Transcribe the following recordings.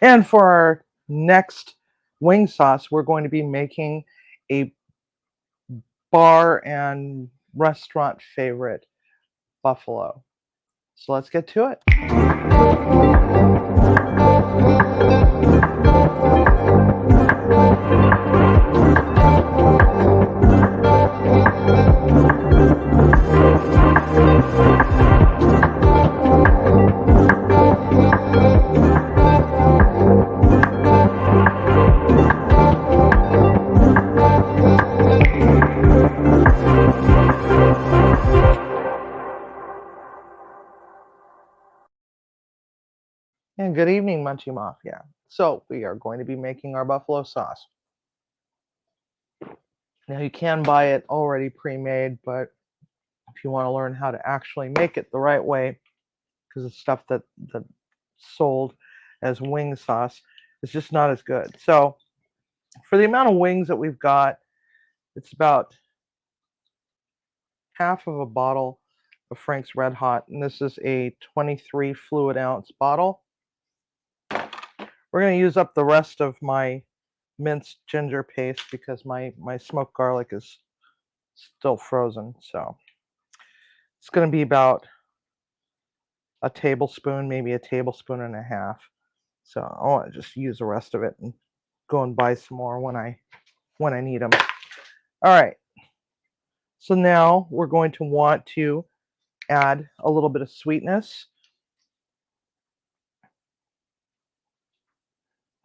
And for our next wing sauce, we're going to be making a bar and restaurant favorite, buffalo. So let's get to it. And good evening, Munchie Mafia. So we are going to be making our buffalo sauce. Now you can buy it already pre-made, but if you want to learn how to actually make it the right way, because the stuff that sold as wing sauce is just not as good. So for the amount of wings that we've got, it's about half of a bottle of Frank's Red Hot, and this is a 23 fluid ounce bottle. We're going to use up the rest of my minced ginger paste because my smoked garlic is still frozen. So it's going to be about a tablespoon, maybe a tablespoon and a half. So I want to just use the rest of it and go and buy some more when I need them. All right. So now we're going to want to add a little bit of sweetness.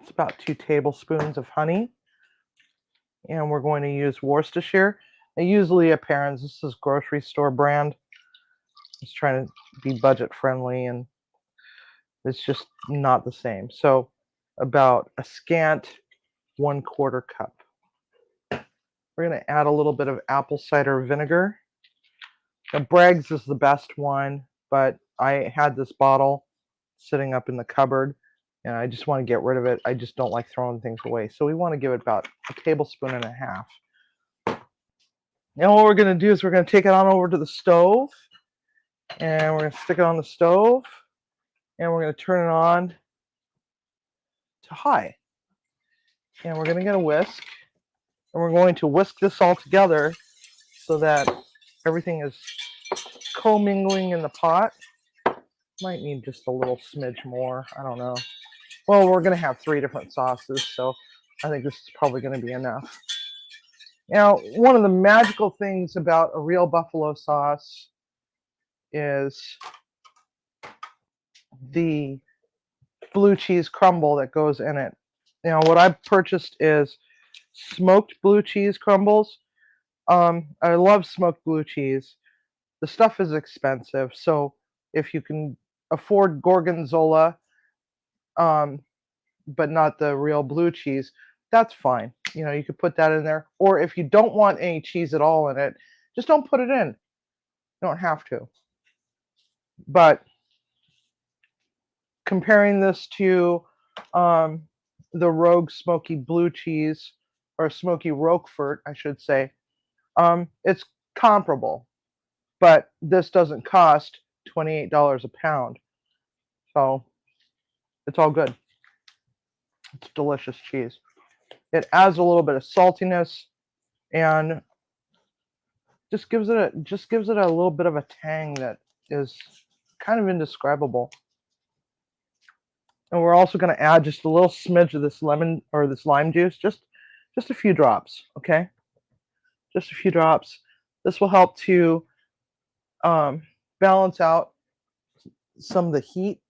It's about 2 tablespoons of honey. And we're going to use Worcestershire. Now, usually at Parents, this is grocery store brand. Just trying to be budget friendly, and it's just not the same. So about a scant 1/4 cup. We're going to add a little bit of apple cider vinegar. Now, Bragg's is the best one, but I had this bottle sitting up in the cupboard, and I just want to get rid of it. I just don't like throwing things away. So we want to give it about a tablespoon and a half. Now what we're going to do is we're going to take it on over to the stove, and we're going to stick it on the stove, and we're going to turn it on to high. And we're going to get a whisk, and we're going to whisk this all together so that everything is commingling in the pot. Might need just a little smidge more. I don't know. Well, we're going to have 3 different sauces, so I think this is probably going to be enough. Now, one of the magical things about a real buffalo sauce is the blue cheese crumble that goes in it. Now, what I've purchased is smoked blue cheese crumbles. I love smoked blue cheese. The stuff is expensive, so if you can afford gorgonzola, but not the real blue cheese, that's fine. You know, you could put that in there. Or if you don't want any cheese at all in it, just don't put it in. You don't have to. But comparing this to the Rogue Smoky Blue Cheese, or Smoky Roquefort, I should say, it's comparable. But this doesn't cost $28 a pound. So it's all good. It's delicious cheese. It adds a little bit of saltiness and just gives it a little bit of a tang that is kind of indescribable. And we're also going to add just a little smidge of this lemon or this lime juice, just a few drops, okay? Just a few drops. This will help to balance out some of the heat.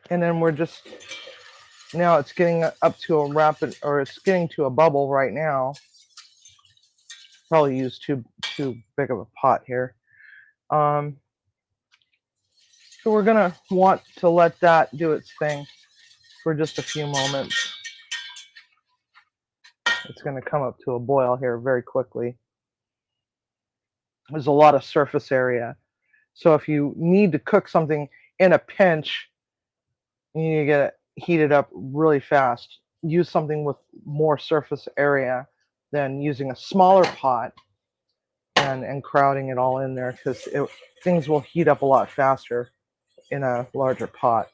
And then we're just, now it's getting up to a rapid, or it's getting to a bubble right now. Probably used too big of a pot here. So we're gonna want to let that do its thing for just a few moments. It's gonna come up to a boil here very quickly. There's a lot of surface area. So if you need to cook something in a pinch, you need to get it heated up really fast. Use something with more surface area than using a smaller pot and crowding it all in there, because things will heat up a lot faster in a larger pot.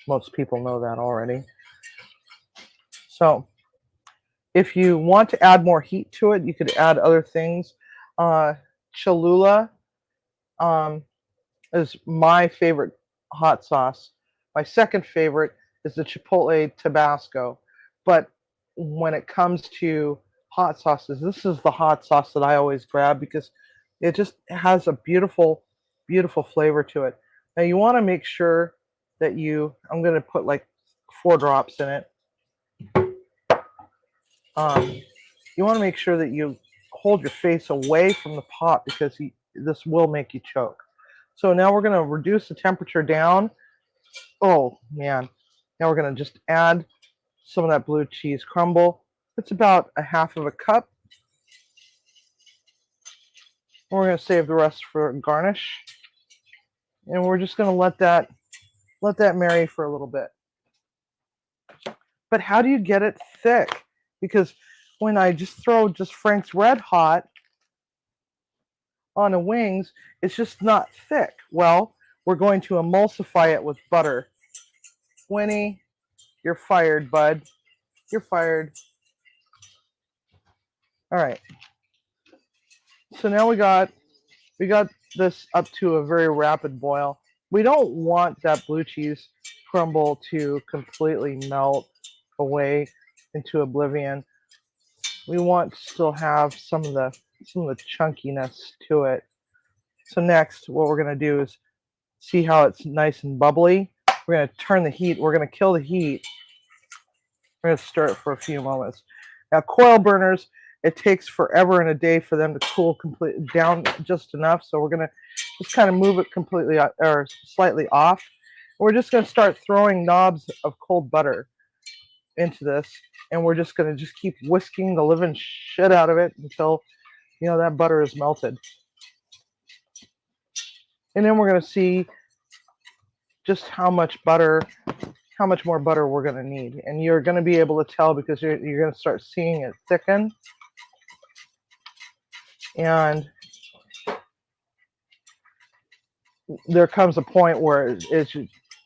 Most people know that already. So if you want to add more heat to it, you could add other things. Cholula um, is my favorite hot sauce. My second favorite is the Chipotle Tabasco. But when it comes to hot sauces, this is the hot sauce that I always grab because it just has a beautiful, beautiful flavor to it. Now you want to make sure that I'm going to put like 4 drops in it. You want to make sure that you hold your face away from the pot because this will make you choke. So now we're going to reduce the temperature down. Oh, man. Now we're going to just add some of that blue cheese crumble. It's about a half of a cup. And we're going to save the rest for garnish. And we're just going to let that marry for a little bit. But how do you get it thick? Because when I just throw Frank's Red Hot on the wings, it's just not thick. Well, we're going to emulsify it with butter. Winnie, you're fired, bud. You're fired. All right. So now we got this up to a very rapid boil. We don't want that blue cheese crumble to completely melt away into oblivion. We want to still have some of the chunkiness to it. So next, what we're going to do is see how it's nice and bubbly. We're going to turn the heat. We're going to kill the heat. We're going to stir it for a few moments. Now, coil burners, it takes forever and a day for them to cool completely down just enough. So we're going to just kind of move it completely or slightly off. We're just going to start throwing knobs of cold butter into this, and we're just going to keep whisking the living shit out of it until that butter is melted. And then we're going to see just how much more butter we're going to need. And you're going to be able to tell because you're going to start seeing it thicken. And there comes a point where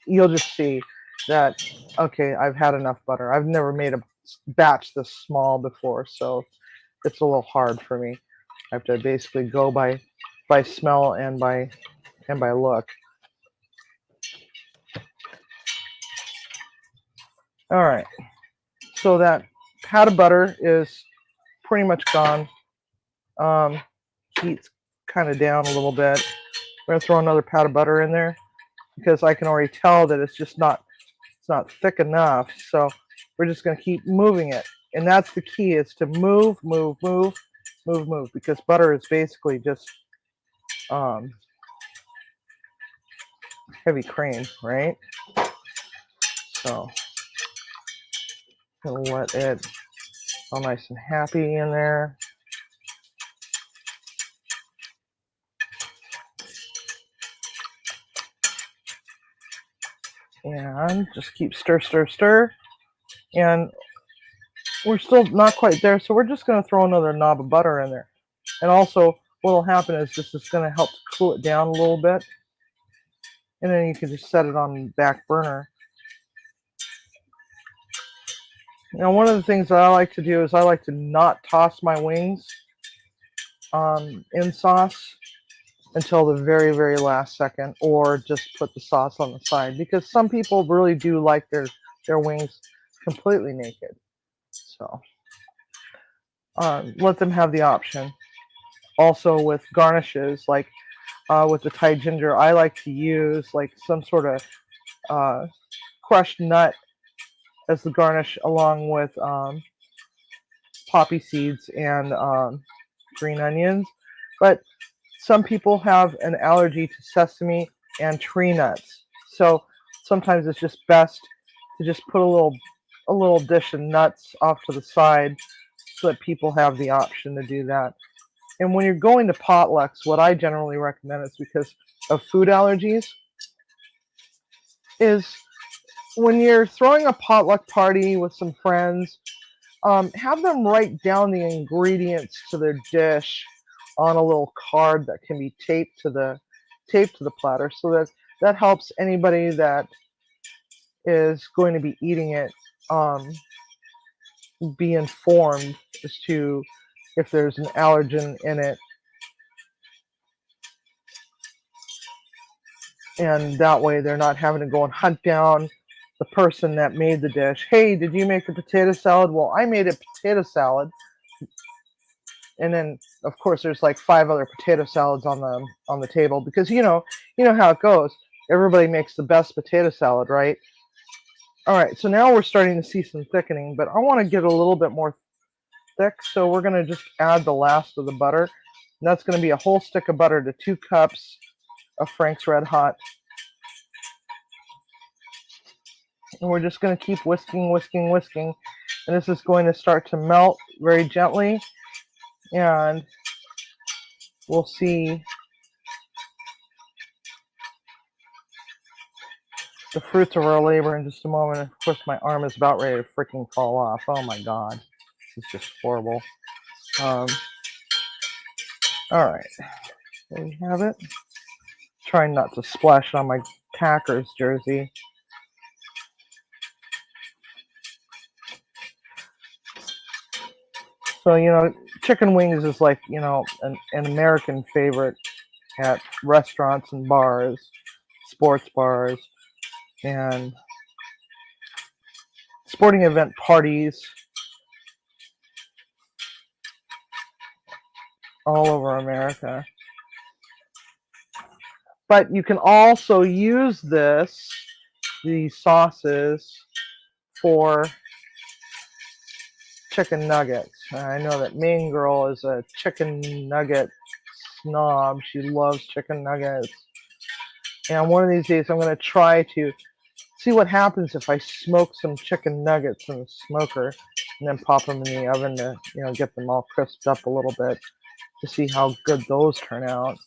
you'll just see that, okay, I've had enough butter. I've never made a batch this small before, so it's a little hard for me. I have to basically go by smell and by look. All right, so that pat of butter is pretty much gone. Heat's kind of down a little bit. We're gonna throw another pat of butter in there because I can already tell that it's not thick enough. So we're just gonna keep moving it, and that's the key: is to move, because butter is basically just heavy cream, right? So gonna let it all nice and happy in there. And just keep stir. And we're still not quite there, so we're just going to throw another knob of butter in there. And also, what will happen is this is going to help cool it down a little bit. And then you can just set it on the back burner. Now, one of the things that I like to do is I like to not toss my wings in sauce until the very, very last second, or just put the sauce on the side, because some people really do like their wings completely naked. So let them have the option. Also with garnishes, like with the Thai ginger, I like to use like some sort of crushed nut as the garnish, along with poppy seeds and green onions. But some people have an allergy to sesame and tree nuts, so sometimes it's just best to just put a little dish of nuts off to the side so that people have the option to do that. And when you're going to potlucks, what I generally recommend, is because of food allergies, is when you're throwing a potluck party with some friends, have them write down the ingredients to their dish on a little card that can be taped to the taped to the platter so that helps anybody that is going to be eating it be informed as to if there's an allergen in it. And that way they're not having to go and hunt down the person that made the dish. Hey, did you make a potato salad? Well, I made a potato salad. And then of course there's like 5 other potato salads on the table, because you know how it goes. Everybody makes the best potato salad, right? All right, so now we're starting to see some thickening, but I want to get a little bit more thick, so we're going to just add the last of the butter. And that's going to be a whole stick of butter to 2 cups of Frank's Red Hot. And we're just going to keep whisking, whisking, whisking. And this is going to start to melt very gently. And we'll see the fruits of our labor in just a moment. Of course, my arm is about ready to freaking fall off. Oh my God, this is just horrible. All right, there we have it. Trying not to splash on my Packers jersey. So, chicken wings is like, an American favorite at restaurants and bars, sports bars, and sporting event parties all over America. But you can also use these sauces, for chicken nuggets. I know that Main Girl is a chicken nugget snob. She loves chicken nuggets. And one of these days I'm going to try to see what happens if I smoke some chicken nuggets in the smoker and then pop them in the oven to, get them all crisped up a little bit, to see how good those turn out.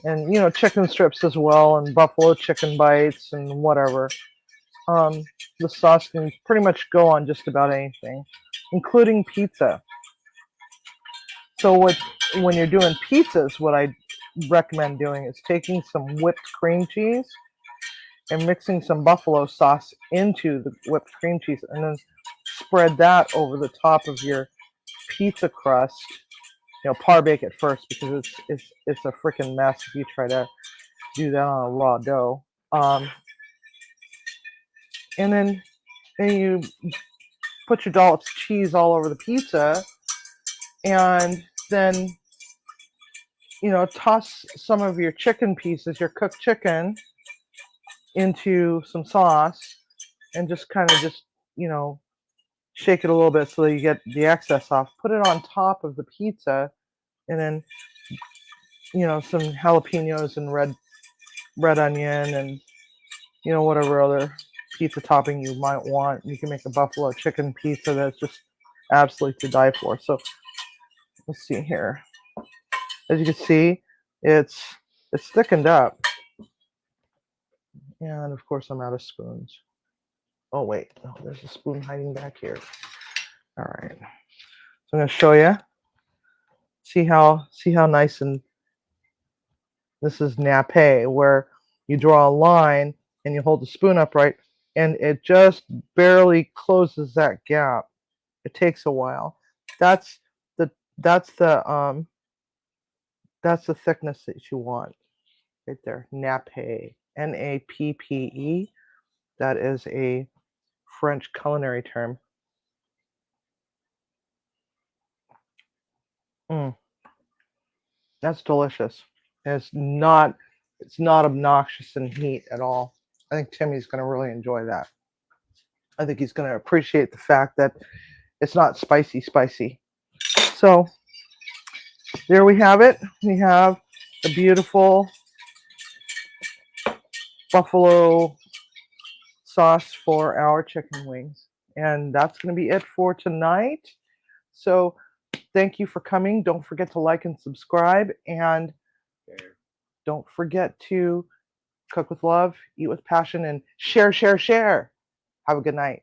And, chicken strips as well, and buffalo chicken bites and whatever. The sauce can pretty much go on just about anything, including pizza. So when you're doing pizzas, what I recommend doing is taking some whipped cream cheese and mixing some buffalo sauce into the whipped cream cheese, and then spread that over the top of your pizza crust. Par bake it first, because it's a freaking mess if you try to do that on a raw dough. And then you put your dolloped cheese all over the pizza, and then toss some of your chicken pieces, your cooked chicken, into some sauce, and just kind of shake it a little bit so that you get the excess off. Put it on top of the pizza, and then some jalapenos and red onion, and whatever other pizza topping you might want. You can make a buffalo chicken pizza that's just absolutely to die for. So let's see here. As you can see, it's thickened up. And of course I'm out of spoons. Oh wait, no, there's a spoon hiding back here. All right. So I'm going to show you. See how nice, and this is nappe, where you draw a line and you hold the spoon upright, and it just barely closes that gap. It takes a while. That's the thickness that you want right there. Nappe, Nappe. That is a French culinary term. That's delicious. It's not obnoxious in heat at all. I think Timmy's going to really enjoy that. I think he's going to appreciate the fact that it's not spicy. So there we have it. We have the beautiful buffalo sauce for our chicken wings. And that's going to be it for tonight. So thank you for coming. Don't forget to like and subscribe. And don't forget to cook with love, eat with passion, and share. Have a good night.